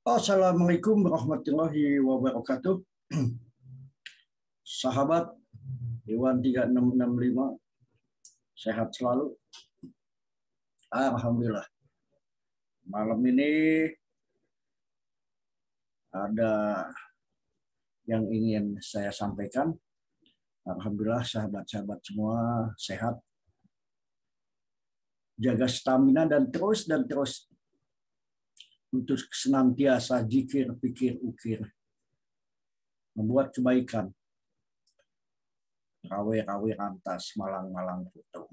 Assalamualaikum warahmatullahi wabarakatuh. Sahabat Iwan 3665, sehat selalu. Alhamdulillah. Malam ini ada yang ingin saya sampaikan. Alhamdulillah sahabat-sahabat semua sehat. Jaga stamina dan terus untuk senantiasa zikir, pikir, ukir. Membuat kebaikan. Rawe-rawe rantas, malang-malang putung.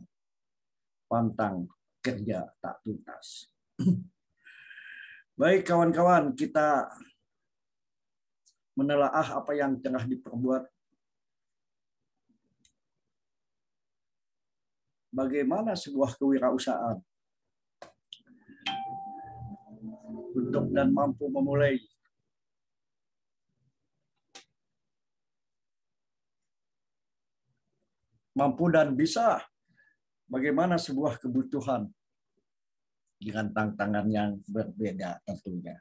Pantang kerja tak tuntas. Baik kawan-kawan, kita menelaah apa yang tengah diperbuat. Bagaimana sebuah kewirausahaan untuk dan mampu memulai dan bisa bagaimana sebuah kebutuhan dengan tantangan yang berbeda tentunya.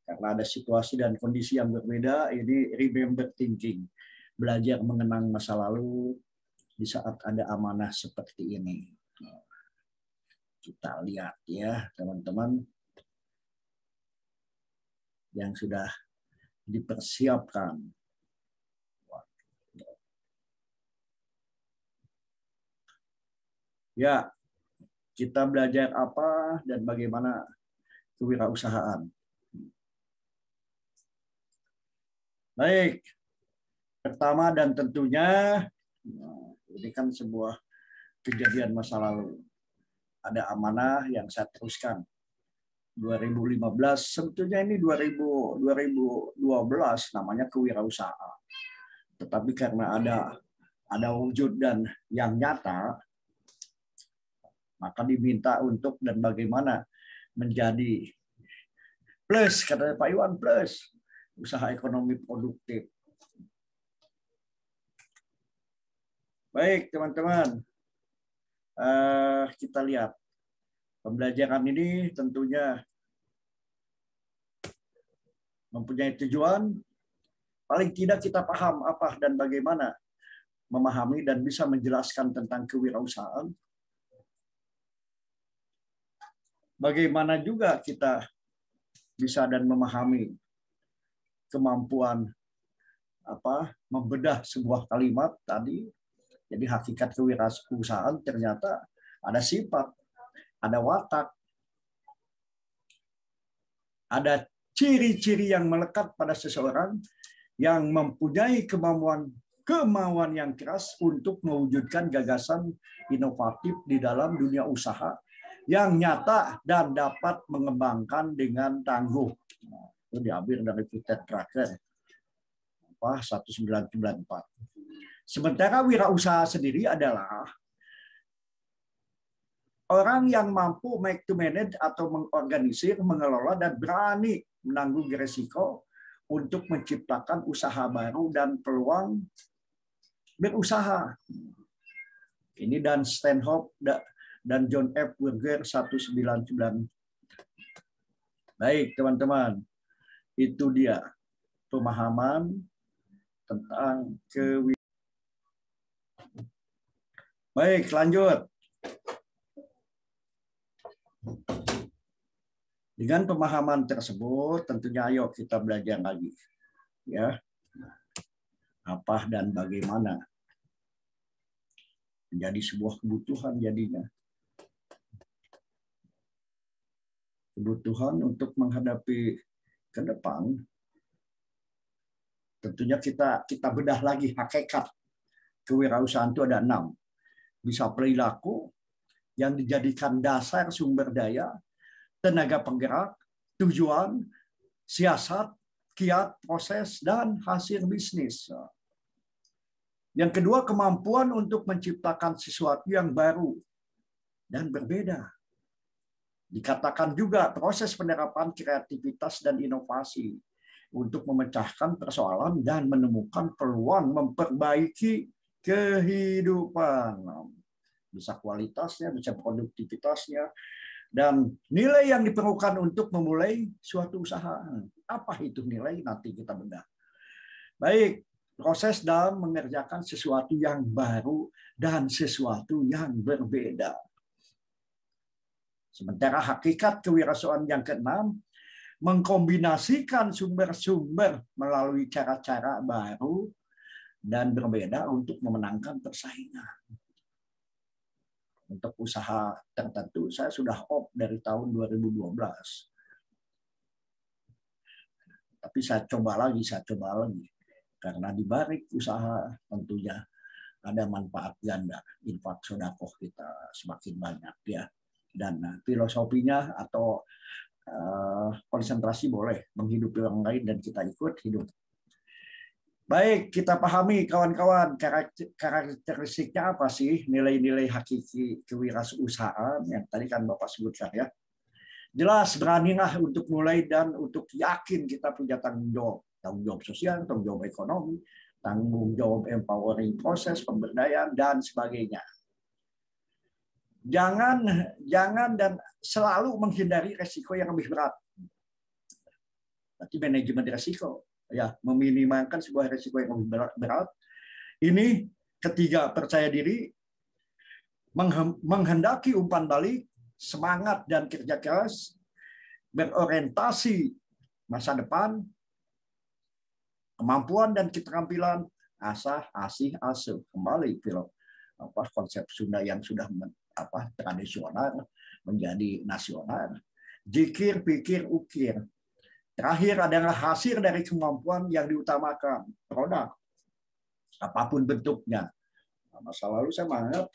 Karena ada situasi dan kondisi yang berbeda, ini remember thinking. Belajar mengenang masa lalu di saat ada amanah seperti ini. Kita lihat ya teman-teman yang sudah dipersiapkan. Ya, kita belajar apa dan bagaimana kewirausahaan. Baik, pertama dan tentunya ini kan sebuah kejadian masa lalu. Ada amanah yang saya teruskan. 2015, sebetulnya ini 2012 namanya kewirausahaan. Tetapi karena ada wujud dan yang nyata, maka diminta untuk dan bagaimana menjadi plus, kata Pak Iwan, plus usaha ekonomi produktif. Baik teman-teman, kita lihat pembelajaran ini tentunya mempunyai tujuan, paling tidak kita paham apa dan bagaimana memahami dan bisa menjelaskan tentang kewirausahaan. Bagaimana juga kita bisa dan memahami kemampuan membedah sebuah kalimat tadi. Jadi hakikat kewirausahaan ternyata ada sifat, ada watak, ada ciri-ciri yang melekat pada seseorang yang mempunyai kemauan yang keras untuk mewujudkan gagasan inovatif di dalam dunia usaha yang nyata dan dapat mengembangkan dengan tangguh. Itu diambil dari Peter Drucker 1994. Sementara wirausaha sendiri adalah orang yang mampu make to manage atau mengorganisir, mengelola dan berani menanggung risiko untuk menciptakan usaha baru dan peluang berusaha. Ini dan Stanhope dan John F. Burger 1999. Baik teman-teman, itu dia pemahaman tentang kewirausahaan. Baik, lanjut. Dengan pemahaman tersebut, tentunya ayo kita belajar lagi. Ya. Apa dan bagaimana menjadi sebuah kebutuhan jadinya. Kebutuhan untuk menghadapi ke depan, tentunya kita bedah lagi hakikat kewirausahaan itu ada 6. Bisa perilaku yang dijadikan dasar sumber daya, tenaga penggerak, tujuan, siasat, kiat, proses, dan hasil bisnis. Yang kedua, kemampuan untuk menciptakan sesuatu yang baru dan berbeda. Dikatakan juga proses penerapan kreativitas dan inovasi untuk memecahkan persoalan dan menemukan peluang memperbaiki kehidupan. Bisa kualitasnya, bisa produktivitasnya, Dan nilai yang diperlukan untuk memulai suatu usaha. Apa itu nilai? Nanti kita bedah. Baik, proses dalam mengerjakan sesuatu yang baru dan sesuatu yang berbeda. Sementara hakikat kewirausahaan yang keenam, mengkombinasikan sumber-sumber melalui cara-cara baru dan berbeda untuk memenangkan persaingan. Untuk usaha tertentu, saya sudah off dari tahun 2012. Tapi saya coba lagi. Karena di balik usaha tentunya ada manfaat ganda. Infak sedekah kita semakin banyak ya. Dan filosofinya atau konsentrasi boleh menghidupi orang lain dan kita ikut hidup. Baik, kita pahami kawan-kawan karakteristiknya apa sih nilai-nilai hakiki kewirausahaan yang tadi kan Bapak sebutkan ya. Jelas beranilah untuk mulai dan untuk yakin kita punya tanggung jawab sosial, tanggung jawab ekonomi, tanggung jawab empowering proses pemberdayaan dan sebagainya. Jangan dan selalu menghindari resiko yang lebih berat. Berarti manajemen resiko. Ya, meminimalkan sebuah risiko yang lebih berat. Ini ketiga, percaya diri, menghendaki umpan balik, semangat dan kerja keras, berorientasi masa depan, kemampuan dan keterampilan, asah, asih, asuh. Kembali konsep Sunda yang sudah tradisional menjadi nasional. Jikir, pikir, ukir. Terakhir adalah hasil dari kemampuan yang diutamakan, produk, apapun bentuknya. Masa lalu saya menganggap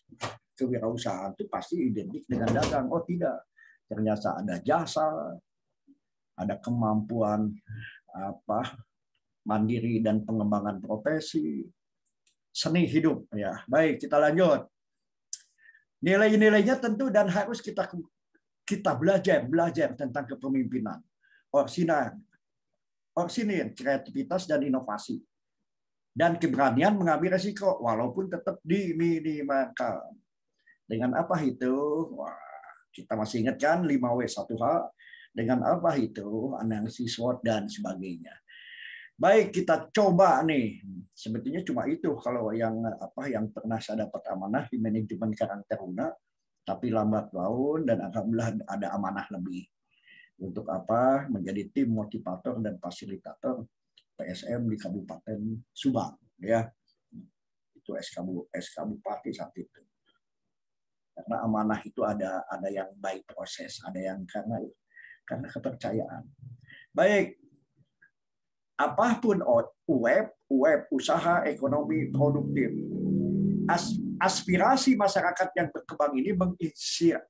kewirausahaan itu pasti identik dengan dagang. Oh tidak, ternyata ada jasa, ada kemampuan mandiri dan pengembangan profesi, seni hidup. Ya, baik kita lanjut. Nilai-nilainya tentu dan harus kita belajar tentang kepemimpinan. Orsinir, kreativitas dan inovasi. Dan keberanian mengambil resiko, walaupun tetap diminimalkan. Dengan apa itu? Wah, kita masih ingat kan 5W1H? Dengan apa itu? Analisis SWOT dan sebagainya. Baik, kita coba nih. Sebetulnya cuma itu kalau yang pernah saya dapat amanah di manajemen Karang Taruna, tapi lambat laun dan alhamdulillah ada amanah lebih. Untuk menjadi tim motivator dan fasilitator PSM di Kabupaten Subang ya. Itu SK Bupati saat itu. Karena amanah itu ada yang baik proses, ada yang karena kepercayaan. Baik. Apapun web usaha ekonomi produktif. Aspirasi masyarakat yang berkembang ini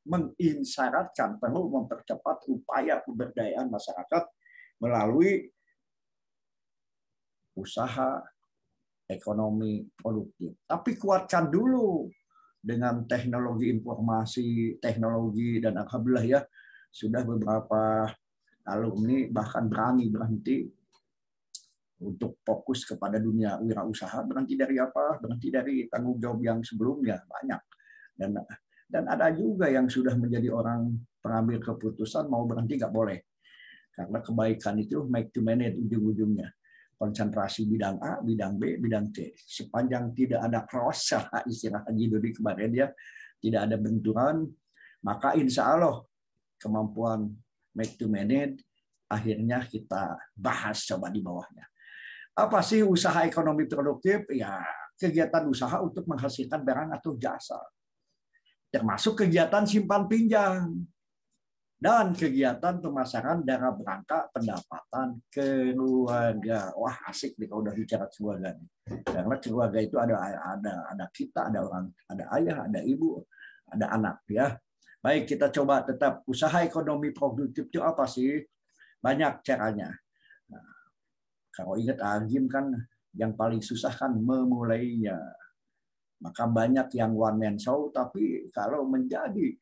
mengisyaratkan perlu mempercepat upaya pemberdayaan masyarakat melalui usaha ekonomi produktif. Tapi kuatkan dulu dengan teknologi informasi, teknologi, dan alhamdulillah ya sudah beberapa alumni bahkan berhenti untuk fokus kepada dunia wirausaha. Berhenti dari apa? Berhenti dari tanggung jawab yang sebelumnya banyak. Dan ada juga yang sudah menjadi orang pengambil keputusan mau berhenti nggak boleh. Karena kebaikan itu make to manage ujung-ujungnya. Konsentrasi bidang A, bidang B, bidang C. Sepanjang tidak ada cross, istilah Haji Dodi kemarin ya, tidak ada benturan, maka insya Allah kemampuan make to manage akhirnya kita bahas coba di bawahnya. Apa sih usaha ekonomi produktif? Ya, kegiatan usaha untuk menghasilkan barang atau jasa. Termasuk kegiatan simpan pinjam. Dan kegiatan pemasaran dalam rangka pendapatan keluarga. Wah, asik nih kalau udah bicara keluarga. Karena keluarga itu ada kita, ada ayah, ada ibu, ada anak ya. Baik, kita coba tetap usaha ekonomi produktif itu apa sih? Banyak caranya. Kalau ingat Agim kan yang paling susah kan memulainya. Maka banyak yang one man show, tapi kalau menjadi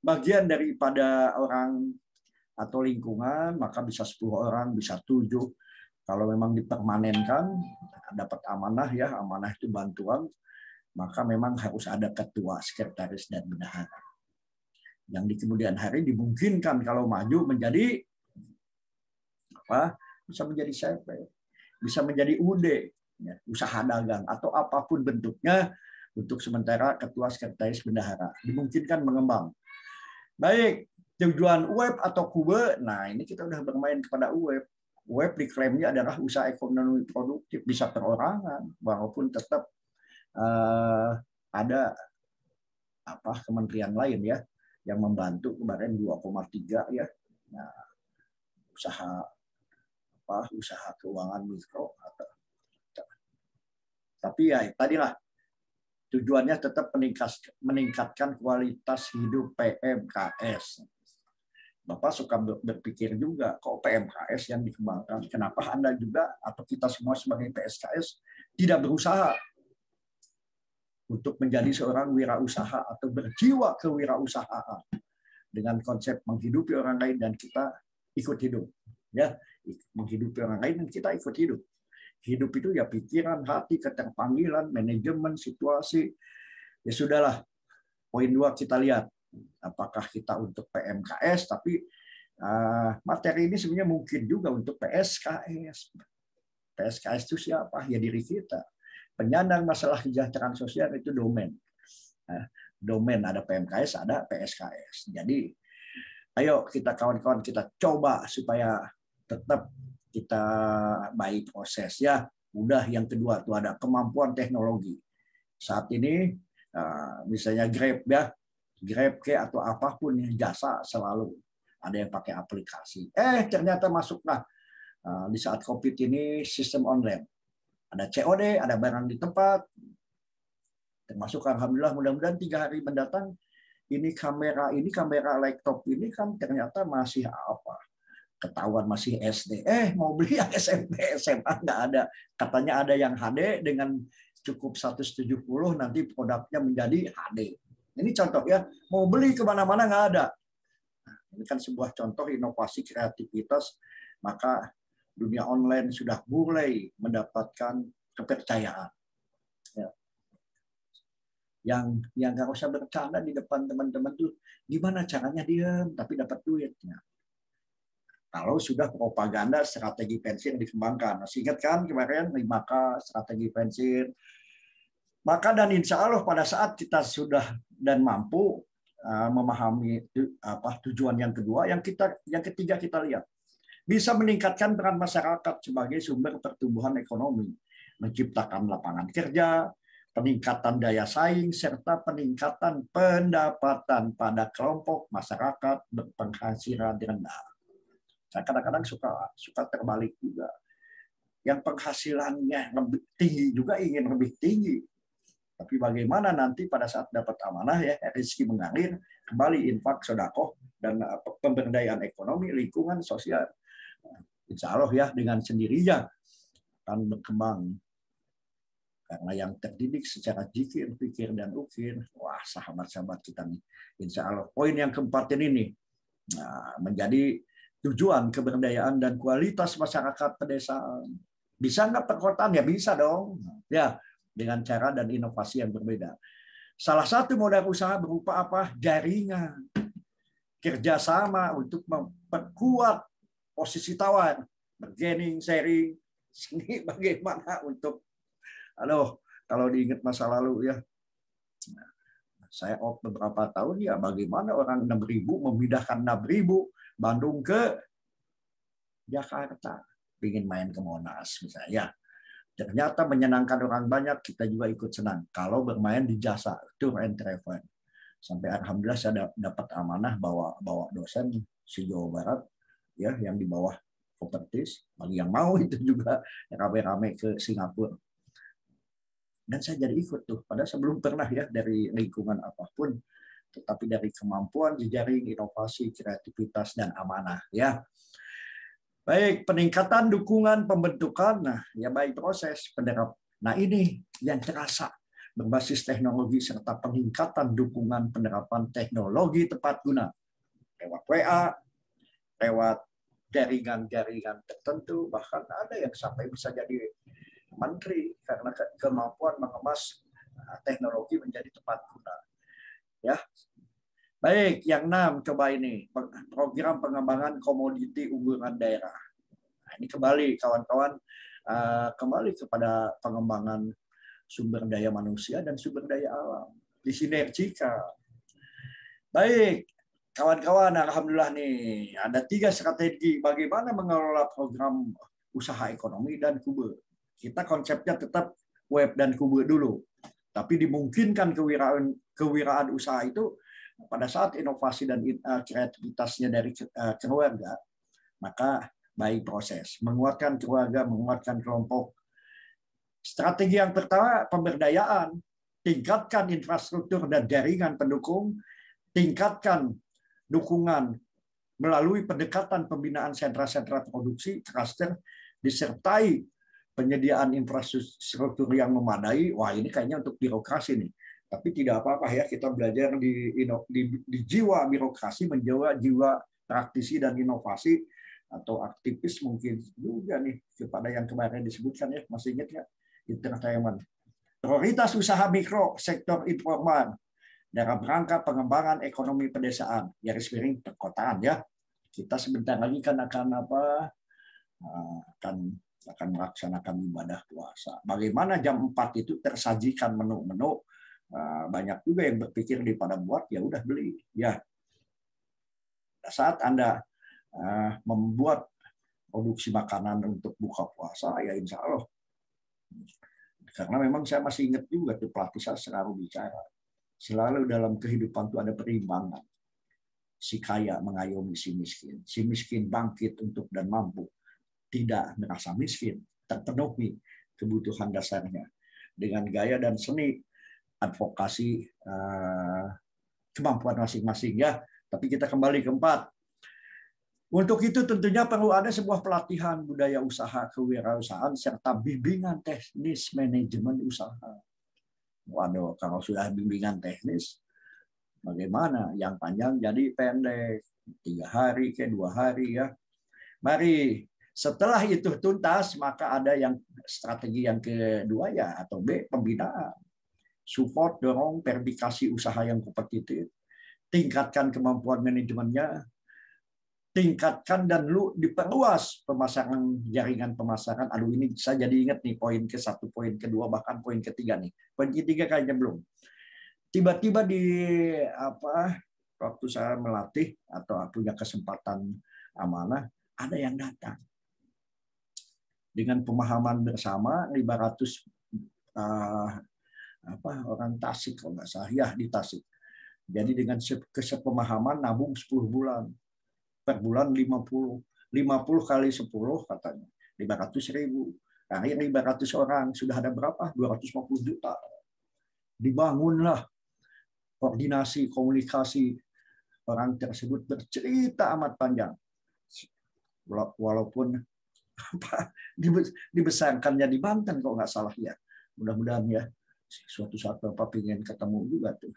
bagian daripada orang atau lingkungan, maka bisa 10 orang, bisa 7. Kalau memang dipermanenkan, dapat amanah ya, amanah itu bantuan. maka memang harus ada ketua, sekretaris, dan bendahara. Yang di kemudian hari dimungkinkan kalau maju menjadi apa? Bisa menjadi CP, bisa menjadi UD, ya, usaha dagang atau apapun bentuknya. Untuk sementara ketua, sekretaris, bendahara dimungkinkan mengembang. Baik, tujuan web atau kube. Nah, ini kita udah bermain kepada web. Web diklaimnya adalah usaha ekonomi produktif, bisa perorangan, walaupun tetap ada apa kementerian lain ya yang membantu kemarin 2,3 ya. Nah, usaha keuangan mikro atau tapi ya tadilah tujuannya tetap meningkatkan kualitas hidup PMKS. Bapak suka berpikir juga, kok PMKS yang dikembangkan, kenapa Anda juga atau kita semua sebagai PSKS tidak berusaha untuk menjadi seorang wirausaha atau berjiwa kewirausahaan dengan konsep menghidupi orang lain dan kita ikut hidup. Ya, menghidupi orang lain dan kita ikut hidup. Hidup itu ya pikiran, hati, keterpanggilan, manajemen, situasi. Ya sudahlah. Poin 2 kita lihat. Apakah kita untuk PMKS, tapi materi ini sebenarnya mungkin juga untuk PSKS. PSKS itu siapa? Ya diri kita. Penyandang masalah kesejahteraan sosial itu domain. Domain ada PMKS, ada PSKS. Jadi ayo kita kawan-kawan kita coba supaya tetap kita baik proses ya. Udah yang kedua tuh ada kemampuan teknologi. Saat ini misalnya Grab ya, Grab atau apapun yang jasa selalu ada yang pakai aplikasi. Ternyata masuklah di saat COVID ini sistem online. Ada COD, ada barang di tempat. Termasuk alhamdulillah mudah-mudahan 3 hari mendatang ini kamera laptop ini kan ternyata masih apa? Ketahuan masih SD. Mau beli yang SMP, SMA nggak ada. Katanya ada yang HD dengan cukup 170 nanti produknya menjadi HD. Ini contoh ya, mau beli kemana-mana nggak ada. Nah, ini kan sebuah contoh inovasi kreativitas, maka dunia online sudah mulai mendapatkan kepercayaan. Ya. Yang nggak usah bercanda di depan teman-teman tuh, gimana caranya diam tapi dapat duitnya. Kalau sudah propaganda strategi pensiun dikembangkan. Masih ingat kan kemarin 5K strategi pensiun. Maka dan insya Allah pada saat kita sudah dan mampu memahami tujuan yang kedua, yang ketiga kita lihat bisa meningkatkan peran masyarakat sebagai sumber pertumbuhan ekonomi, menciptakan lapangan kerja, peningkatan daya saing, serta peningkatan pendapatan pada kelompok masyarakat berpenghasilan rendah. Saya kadang-kadang suka terbalik juga. Yang penghasilannya lebih tinggi juga ingin lebih tinggi. Tapi bagaimana nanti pada saat dapat amanah ya rezeki mengalir, kembali infak, sedekah dan pemberdayaan ekonomi, lingkungan sosial. Insya Allah ya dengan sendirinya akan berkembang. Karena yang terdidik secara zikir, pikir dan ukir, wah sahabat-sahabat kita nih. Insya Allah. Poin yang keempat ini menjadi tujuan keberdayaan dan kualitas masyarakat pedesaan. Bisa nggak perkotaan? Ya bisa dong. Ya, dengan cara dan inovasi yang berbeda. Salah satu modal usaha berupa apa? Jaringan. Kerjasama untuk memperkuat posisi tawar. Bargaining, sharing. Ini bagaimana untuk, kalau diingat masa lalu ya. Saya beberapa tahun ya bagaimana orang 6.000 memindahkan 6.000 Bandung ke Jakarta, ingin main ke Monas misalnya. Ternyata menyenangkan orang banyak, kita juga ikut senang. Kalau bermain di jasa tour and travel, sampai alhamdulillah saya dapat amanah bawa dosen si Jawa Barat, ya yang di bawah Properties, bagi yang mau itu juga rame-rame ke Singapura. Dan saya jadi ikut tuh, padahal sebelum pernah ya dari lingkungan apapun, tetapi dari kemampuan jejaring, inovasi, kreativitas, dan amanah. Ya, baik peningkatan dukungan pembentukan, nah ya baik proses penerap. Nah ini yang terasa berbasis teknologi serta peningkatan dukungan penerapan teknologi tepat guna lewat WA, lewat jaringan-jaringan tertentu, bahkan ada yang sampai bisa jadi menteri karena kemampuan mengemas teknologi menjadi tepat guna. Ya. Baik, yang 6 coba ini program pengembangan komoditi unggulan daerah. Nah, ini kembali kawan-kawan kembali kepada pengembangan sumber daya manusia dan sumber daya alam disinergikan. Baik, kawan-kawan, alhamdulillah nih ada 3 strategi bagaimana mengelola program usaha ekonomi dan Kube. Kita konsepnya tetap web dan Kube dulu, tapi dimungkinkan kewiraan usaha itu pada saat inovasi dan kreativitasnya dari keluarga, maka baik proses menguatkan keluarga, menguatkan kelompok. Strategi yang pertama pemberdayaan, tingkatkan infrastruktur dan jaringan pendukung, tingkatkan dukungan melalui pendekatan pembinaan sentra-sentra produksi, cluster, disertai penyediaan infrastruktur yang memadai. Wah, ini kayaknya untuk birokrasi nih. Tapi tidak apa-apa ya, kita belajar di jiwa birokrasi, menjaga jiwa praktisi dan inovasi, atau aktivis mungkin juga nih, kepada yang kemarin disebutkan ya, masih ingat ya, entertainment. Prioritas usaha mikro, sektor informal, dalam rangka pengembangan ekonomi pedesaan, garis miring perkotaan ya. Kita sebentar lagi kan akan melaksanakan ibadah puasa. Bagaimana jam 4 itu tersajikan menu-menu, banyak juga yang berpikir daripada buat ya udah beli ya. Saat Anda membuat produksi makanan untuk buka puasa ya insya Allah, karena memang saya masih ingat juga tuh pelatih saya selalu bicara, selalu dalam kehidupan itu ada perimbangan. Si kaya mengayomi si miskin bangkit untuk dan mampu tidak merasa miskin, terpenuhi kebutuhan dasarnya dengan gaya dan seni advokasi kemampuan masing-masing ya. Tapi kita kembali ke 4. Untuk itu tentunya perlu ada sebuah pelatihan budaya usaha kewirausahaan serta bimbingan teknis manajemen usaha. Waduh, kalau sudah bimbingan teknis, bagaimana? Yang panjang jadi pendek, 3 hari ke 2 hari ya. Mari setelah itu tuntas, maka ada yang strategi yang kedua ya, atau B, pembinaan. Support, dorong verifikasi usaha yang kompetitif, tingkatkan kemampuan manajemennya, tingkatkan dan diperluas pemasaran, jaringan pemasaran. Aduh, ini saya jadi ingat nih poin ke-1, poin kedua, bahkan poin ketiga nih. Poin ketiga kayaknya belum. Tiba-tiba waktu saya melatih atau punya kesempatan amanah, ada yang datang dengan pemahaman bersama 500 orang Tasik kalau nggak salah ya, di Tasik. Jadi dengan kesepemahaman nabung 10 bulan. Per bulan 50 kali 10 katanya 500.000. Akhirnya 500 orang sudah ada berapa? 250 juta. Dibangunlah koordinasi komunikasi, orang tersebut bercerita amat panjang. Walaupun dibesarkannya di Banten kalau nggak salah ya. Mudah-mudahan ya suatu saat Bapak ingin ketemu juga tuh.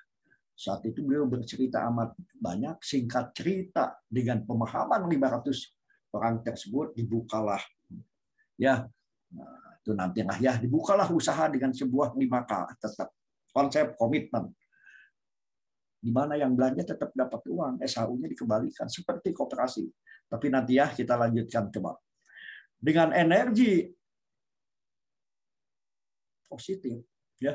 Saat itu beliau bercerita amat banyak, singkat cerita dengan pemahaman 500 orang tersebut dibukalah ya. Itu nantilah ya, dibukalah usaha dengan sebuah 5K, tetap konsep komitmen. Di mana yang belanja tetap dapat uang, SHU-nya dikembalikan seperti koperasi. Tapi nanti ya kita lanjutkan coba. Dengan energi positif ya,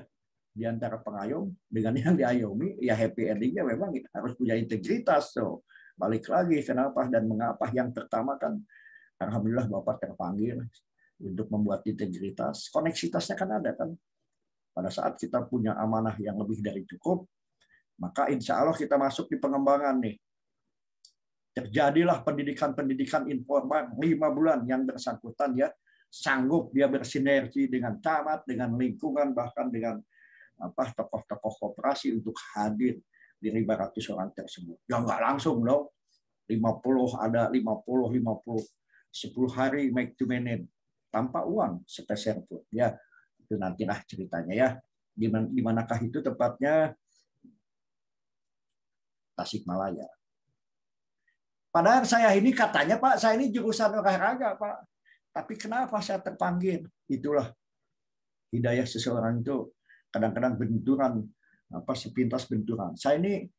di antara pengayom dengan yang diayomi, ya happy endingnya memang harus punya integritas. So, balik lagi kenapa dan mengapa. Yang pertama kan, alhamdulillah Bapak terpanggil untuk membuat integritas. Koneksitasnya kan ada kan. Pada saat kita punya amanah yang lebih dari cukup, maka insya Allah kita masuk di pengembangan nih. Terjadilah pendidikan informal 5 bulan yang bersangkutan ya, sanggup dia bersinergi dengan camat, dengan lingkungan, bahkan dengan tokoh-tokoh koperasi untuk hadir di 500 orang tersebut. Ya nggak langsung dong. 50 ada 50 10 hari make to manage tanpa uang sepeser pun. Ya, itu nantilah ceritanya ya. Di manakah itu tepatnya? Tasikmalaya. Padahal saya ini katanya Pak, saya ini jurusan olahraga Pak. Tapi kenapa saya terpanggil? Itulah hidayah seseorang itu kadang-kadang benturan, sepintas benturan. Saya ini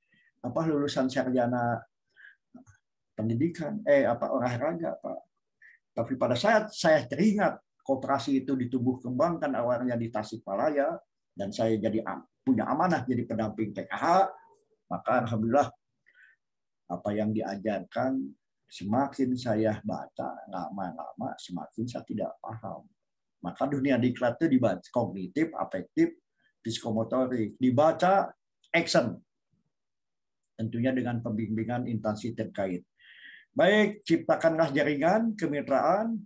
lulusan sarjana pendidikan, olahraga, Pak. Tapi pada saat saya teringat koperasi itu ditumbuh kembangkan awalnya di Tasikmalaya, dan saya jadi punya amanah jadi pendamping PKH, maka alhamdulillah apa yang diajarkan semakin saya baca lama-lama semakin saya tidak paham. Maka dunia diklat itu dibaca kognitif, afektif, psikomotorik, dibaca action. Tentunya dengan pembimbingan instansi terkait. Baik, ciptakanlah jaringan kemitraan,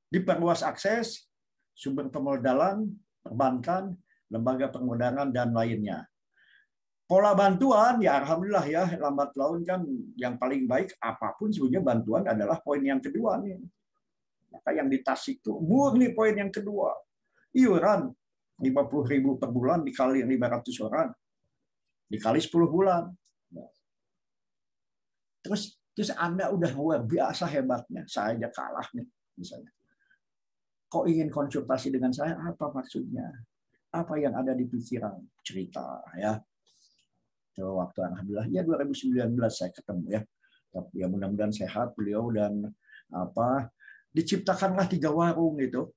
diperluas akses, sumber pemodalan, perbankan, lembaga permodalan, dan lainnya. Pola bantuan, ya alhamdulillah ya, lambat laun kan yang paling baik, apapun sebenarnya bantuan adalah poin yang kedua nih. Maka yang di Tasik itu murni poin yang kedua. Iuran 50.000 per bulan dikali 500 orang, dikali 10 bulan. Terus Anda udah luar biasa hebatnya, saya aja kalah nih misalnya. Kok ingin konsultasi dengan saya? Apa maksudnya? Apa yang ada di pikiran? Cerita ya. Waktu alhamdulillah ya 2019 saya ketemu ya. Tapi ya mudah-mudahan sehat beliau, dan diciptakanlah 3 warung itu.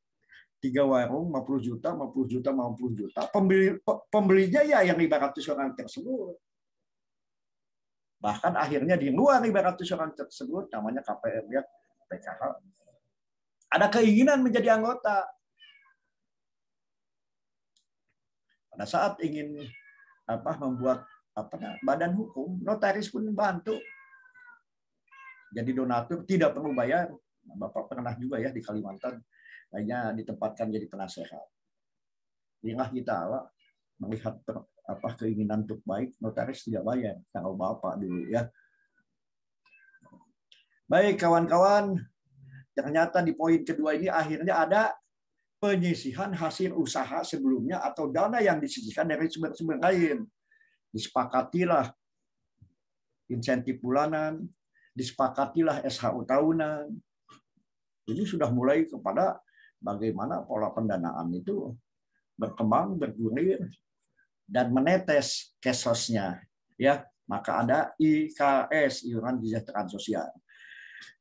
3 warung 50 juta, 50 juta, 50 juta. Pembelinya ya yang 500 orang tersebut. Bahkan akhirnya di luar 500 orang tersebut, namanya KPM ya, PKH, ada keinginan menjadi anggota. Pada saat ingin membuat badan hukum, notaris pun bantu. Jadi donatur tidak perlu bayar. Bapak pernah juga ya di Kalimantan, hanya ditempatkan jadi penasehat. Inilah kita melihat keinginan untuk baik, notaris tidak bayar. Kalau Bapak dulu ya. Baik kawan-kawan, ternyata di poin kedua ini akhirnya ada penyisihan hasil usaha sebelumnya atau dana yang disisihkan dari sumber-sumber lain. Disepakatilah insentif bulanan, disepakatilah SHU tahunan. Ini sudah mulai kepada bagaimana pola pendanaan itu berkembang, bergulir, dan menetes kesosnya. Ya, maka ada IKS, iuran kesejahteraan sosial.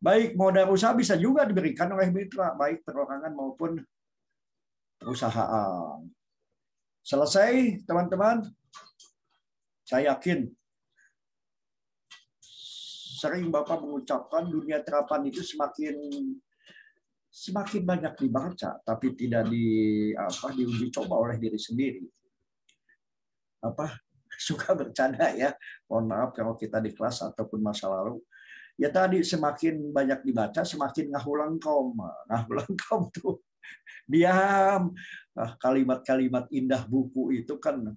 Baik modal usaha bisa juga diberikan oleh mitra, baik perorangan maupun perusahaan. Selesai, teman-teman. Saya yakin sering Bapak mengucapkan dunia terapan itu semakin banyak dibaca, tapi tidak diuji coba oleh diri sendiri. Suka bercanda ya, mohon maaf kalau kita di kelas ataupun masa lalu. Ya tadi semakin banyak dibaca, semakin ngahulangkom. Ngahulangkom tuh diam. Kalimat-kalimat indah buku itu kan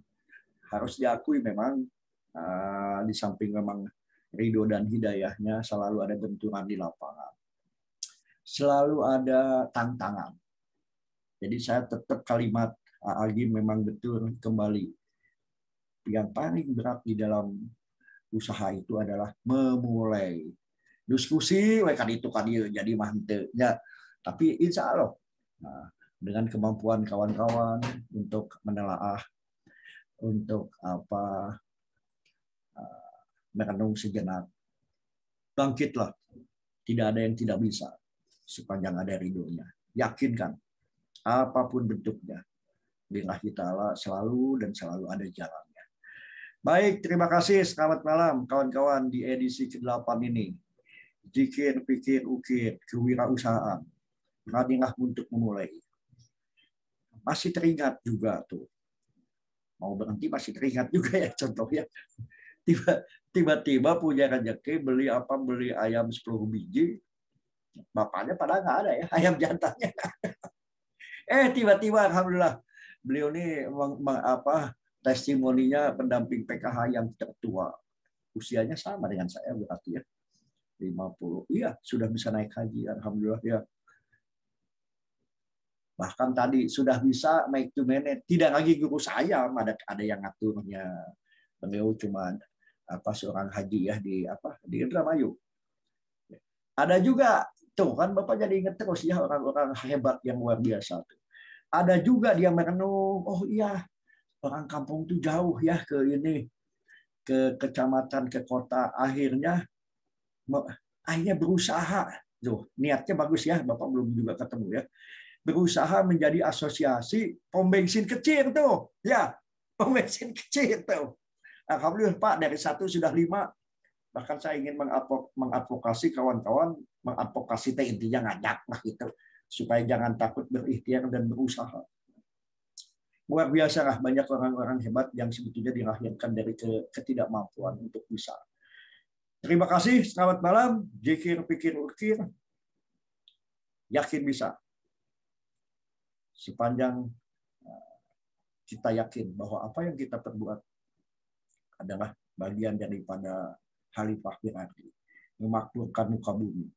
harus diakui memang di samping memang ridho dan hidayahnya selalu ada benturan di lapangan. Selalu ada tantangan. Jadi saya tetap kalimat Agi memang betul kembali. Yang paling berat di dalam usaha itu adalah memulai. Diskusi, itu kan jadi mantepnya. Tapi insya Allah dengan kemampuan kawan-kawan untuk menelaah, untuk merenung sejenak, bangkitlah. Tidak ada yang tidak bisa sepanjang ada ridhonya. Yakinkan apapun bentuknya, lillahi ta'ala selalu dan selalu ada jalannya. Baik, terima kasih. Selamat malam kawan-kawan di edisi ke-8 ini. Zikir, pikir, ukir, kewirausahaan. Beranilah untuk memulai. Masih teringat juga tuh. Mau berhenti masih teringat juga ya contohnya. Tiba-tiba punya rezeki beli ayam 10 biji. Bapaknya pada nggak ada ya, ayam jantannya. Tiba-tiba alhamdulillah beliau ini testimoninya pendamping PKH yang tertua. Usianya sama dengan saya berarti ya. 50. Iya, sudah bisa naik haji alhamdulillah ya. Bahkan tadi sudah bisa make to manage, tidak lagi guru saya, ada yang ngaturnya. Beliau cuma seorang haji ya di Indramayu. Ada juga tuh kan Bapak jadi ingat terus ya orang-orang hebat yang luar biasa tuh. Ada juga dia merenung, oh iya orang kampung tuh jauh ya ke ini, ke kecamatan, ke kota. Akhirnya berusaha. Tuh, niatnya bagus ya, Bapak belum juga ketemu ya. Berusaha menjadi asosiasi pom bensin kecil tuh. Ya, pom bensin kecil tuh. Alhamdulillah Pak, dari 1 sudah 5. Bahkan saya ingin mengadvokasi kawan-kawan, mengadvokasi intinya ngajak lah gitu, supaya jangan takut berikhtiar dan berusaha. Luar biasa lah, banyak orang-orang hebat yang sebetulnya dilahirkan dari ketidakmampuan untuk bisa. Terima kasih, selamat malam. Zikir, pikir, ukir, yakin bisa. Sepanjang kita yakin bahwa apa yang kita perbuat adalah bagian daripada Khalifah berarti memakmurkan muka bumi.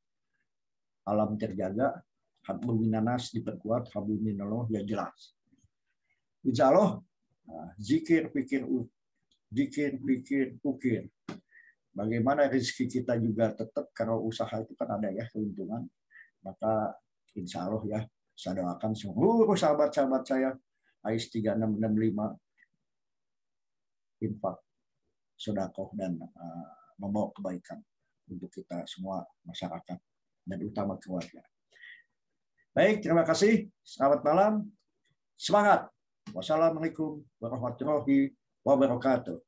Alam terjaga, hablum minanas diperkuat, hablum minallah ya jelas. Insya Allah, zikir, pikir, ukir. Bagaimana rezeki kita juga tetap, kalau usaha itu kan ada ya keuntungan. Maka insya Allah ya, saya doakan seluruh sahabat-sahabat saya, AIS 3665, infak, sedekah, dan membawa kebaikan untuk kita semua masyarakat dan utama keluarga. Baik, terima kasih. Selamat malam. Semangat. Wassalamualaikum warahmatullahi wabarakatuh.